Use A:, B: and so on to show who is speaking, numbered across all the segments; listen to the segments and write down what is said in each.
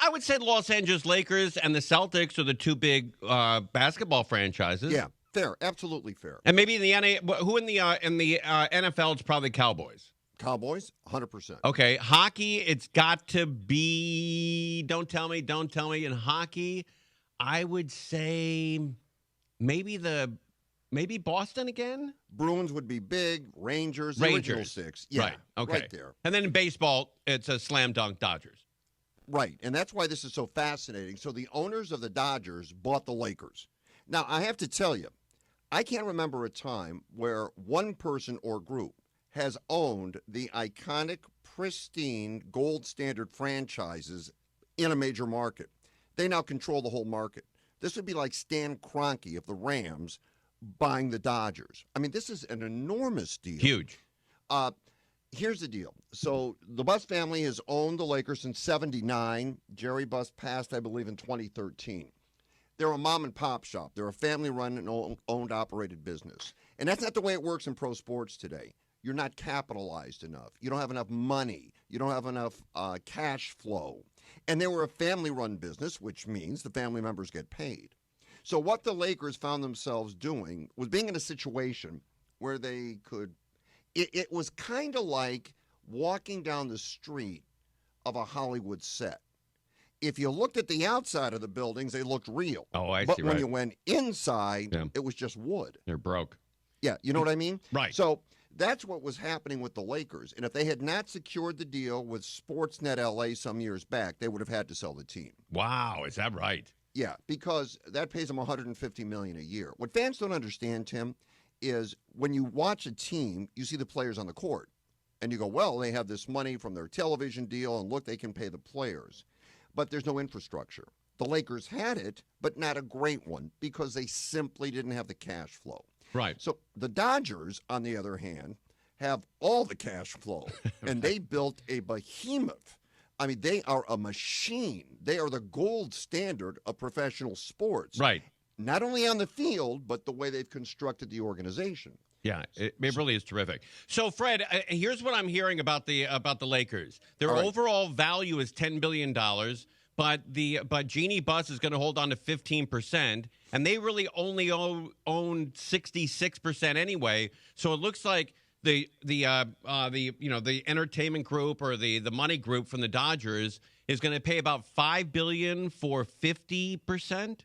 A: I would say Los Angeles Lakers and the Celtics are the two big basketball franchises.
B: Yeah, fair, absolutely fair.
A: And maybe in the who in the NFL? It's probably Cowboys.
B: Cowboys, 100%.
A: Okay, hockey. It's got to be. Don't tell me. In hockey, I would say maybe Boston again.
B: Bruins would be big. Rangers. The original six. Yeah,
A: right. Okay.
B: Right there.
A: And then in baseball, it's a slam dunk Dodgers.
B: Right, and that's why this is so fascinating. So the owners of the Dodgers bought the Lakers. Now, I have to tell you, I can't remember a time where one person or group has owned the iconic, pristine, gold standard franchises in a major market. They now control the whole market. This would be like Stan Kroenke of the Rams buying the Dodgers. I mean, this is an enormous deal.
A: Huge.
B: Here's the deal. So the Buss family has owned the Lakers since '79. Jerry Buss passed, I believe, in 2013. They're a mom and pop shop. They're a family-run and owned, operated business. And that's not the way it works in pro sports today. You're not capitalized enough. You don't have enough money. You don't have enough cash flow. And they were a family-run business, which means the family members get paid. So what the Lakers found themselves doing was being in a situation where they could – it was kind of like walking down the street of a Hollywood set. If you looked at the outside of the buildings, they looked real.
A: Oh, I see.
B: But when you went inside, it was just wood.
A: They're broke.
B: Yeah, you know what I mean?
A: Right.
B: So that's what was happening with the Lakers. And if they had not secured the deal with Sportsnet LA some years back, they would have had to sell the team.
A: Wow, is that right?
B: Yeah, because that pays them $150 million a year. What fans don't understand, Tim, is when you watch a team, you see the players on the court. And you go, well, they have this money from their television deal, and look, they can pay the players. But there's no infrastructure. The Lakers had it, but not a great one because they simply didn't have the cash flow.
A: Right.
B: So the Dodgers, on the other hand, have all the cash flow, and they built a behemoth. I mean, they are a machine. They are the gold standard of professional sports.
A: Right.
B: Not only on the field, but the way they've constructed the organization.
A: Yeah, it really is terrific. So, Fred, here's what I'm hearing about the Lakers. Their overall value is $10 billion, but Jeanie Buss is going to hold on to 15%, and they really only own 66% anyway. So it looks like the entertainment group or the money group from the Dodgers is going to pay about $5 billion for 50%.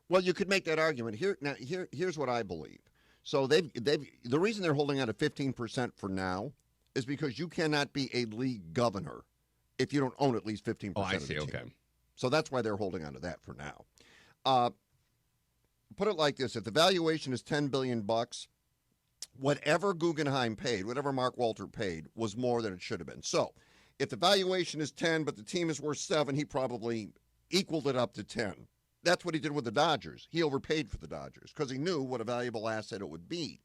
B: Well, you could make that argument. Here's what I believe. So the reason they're holding on to 15% for now is because you cannot be a league governor if you don't own at least 15%
A: Oh, I
B: of the
A: see.
B: team.
A: Okay.
B: So that's why they're holding on to that for now. Put it like this: if the valuation is $10 billion, whatever Guggenheim paid, whatever Mark Walter paid, was more than it should have been. So if the valuation is 10, but the team is worth 7, he probably equaled it up to 10. That's what he did with the Dodgers. He overpaid for the Dodgers because he knew what a valuable asset it would be.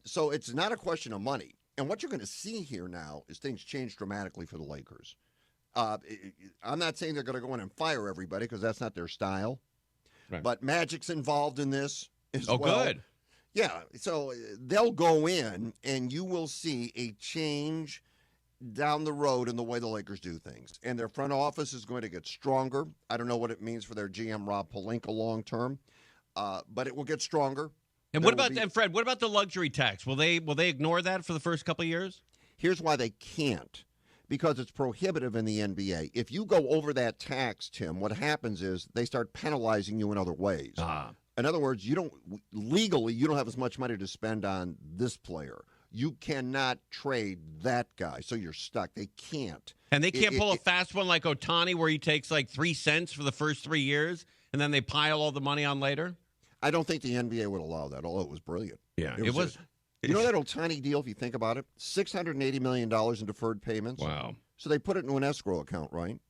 B: So it's not a question of money. And what you're going to see here now is things change dramatically for the Lakers. I'm not saying they're going to go in and fire everybody because that's not their style. Right. But Magic's involved in this as well.
A: Oh, good.
B: Yeah, so they'll go in and you will see a change down the road in the way the Lakers do things. And their front office is going to get stronger. I don't know what it means for their GM, Rob Pelinka, long term, but it will get stronger.
A: And Fred, what about the luxury tax? Will they ignore that for the first couple of years?
B: Here's why they can't. Because it's prohibitive in the NBA. If you go over that tax, Tim, what happens is they start penalizing you in other ways. In other words, you don't have as much money to spend on this player. You cannot trade that guy, so you're stuck. They can't.
A: And they can't pull a fast one like Ohtani where he takes like 3 cents for the first 3 years, and then they pile all the money on later?
B: I don't think the NBA would allow that, although it was brilliant.
A: Yeah, it was.
B: You know that Ohtani deal, if you think about it? $680 million in deferred payments.
A: Wow.
B: So they put it into an escrow account, right?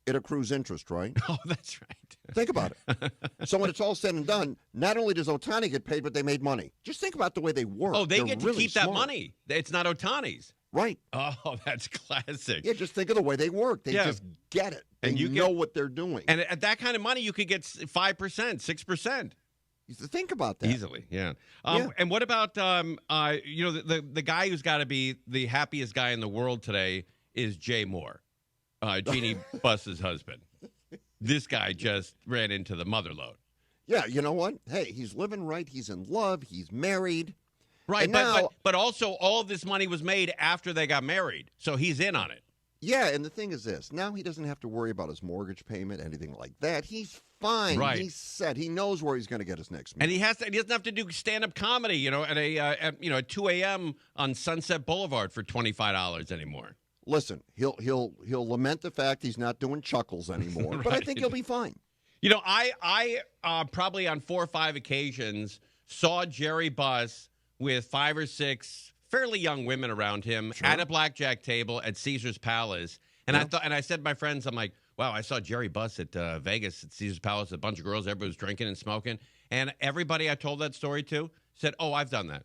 B: It accrues interest, right?
A: Oh, that's right.
B: Think about it. So when it's all said and done, not only does Ohtani get paid, but they made money. Just think about the way they work.
A: Oh, they
B: They're
A: get to
B: really
A: keep
B: smart.
A: that money. It's not Ohtani's.
B: Right.
A: Oh, that's classic.
B: Yeah, just think of the way they work. They just get it. And you know what they're doing.
A: And at that kind of money, you could get 5%, 6%.
B: Think about that.
A: Easily, yeah. And what about, the guy who's got to be the happiest guy in the world today is Jay Moore. Jeanie Buss's husband. This guy just ran into the mother lode.
B: Yeah, you know what? Hey, he's living right. He's in love. He's married.
A: Right,
B: And now,
A: but also all of this money was made after they got married, so he's in on it.
B: yeah, and the thing is this. Now he doesn't have to worry about his mortgage payment, anything like that. He's fine.
A: Right.
B: He's set. He knows where he's going to get his next meal.
A: And he doesn't have to do stand-up comedy, at 2 a.m. on Sunset Boulevard for $25 anymore.
B: Listen, he'll lament the fact he's not doing chuckles anymore, but I think he'll be fine.
A: I probably on 4 or 5 occasions saw Jerry Buss with 5 or 6 fairly young women around him at a blackjack table at Caesar's Palace. And I said to my friends, I'm like, wow, I saw Jerry Buss at Vegas at Caesar's Palace, a bunch of girls, everybody was drinking and smoking. And everybody I told that story to said, oh, I've done that.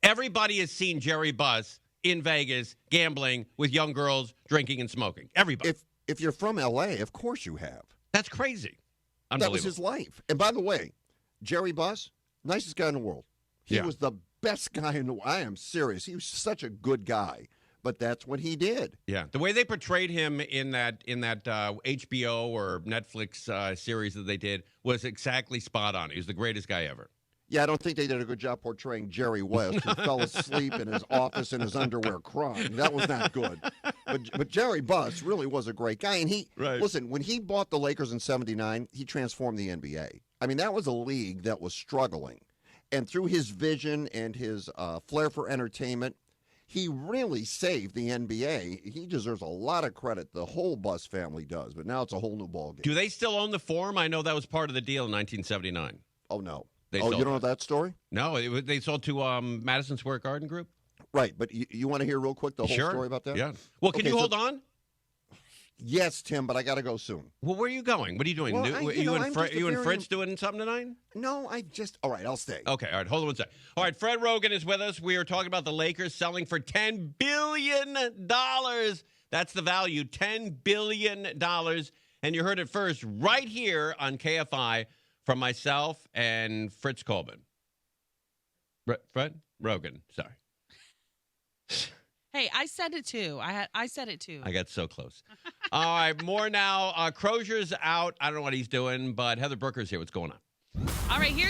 A: Everybody has seen Jerry Buss in Vegas gambling with young girls, drinking and smoking. Everybody.
B: If you're from L.A., of course you have.
A: That's crazy.
B: That was his life. And by the way, Jerry Buss, nicest guy in the world. He was the best guy in the world. I am serious. He was such a good guy. But that's what he did.
A: Yeah, the way they portrayed him in that HBO or Netflix series that they did was exactly spot on. He was the greatest guy ever.
B: Yeah, I don't think they did a good job portraying Jerry West, who fell asleep in his office in his underwear crying. That was not good. But Jerry Buss really was a great guy. And listen, when he bought the Lakers in '79, he transformed the NBA. I mean, that was a league that was struggling. And through his vision and his flair for entertainment, he really saved the NBA. He deserves a lot of credit. The whole Buss family does. But now it's a whole new ballgame.
A: Do they still own the Forum? I know that was part of the deal in 1979.
B: Oh, no.
A: You
B: don't know that story?
A: No, they sold to Madison Square Garden Group.
B: Right, but you want to hear real quick the whole story about that?
A: Yeah. Well, can you hold on?
B: Yes, Tim, but I got to go soon.
A: Well, where are you going? What are you doing?
B: Well,
A: you and Fritz doing something tonight?
B: No, all right, I'll stay.
A: Okay, all right, hold on one sec. All right, Fred Roggin is with us. We are talking about the Lakers selling for $10 billion. That's the value, $10 billion. And you heard it first right here on KFI from myself and Fritz Colvin. Fred Roggin, sorry.
C: Hey, I said it too. I said it too.
A: I got so close. All right, more now. Crozier's out. I don't know what he's doing, but Heather Brooker's here. What's going on?
C: All right, here.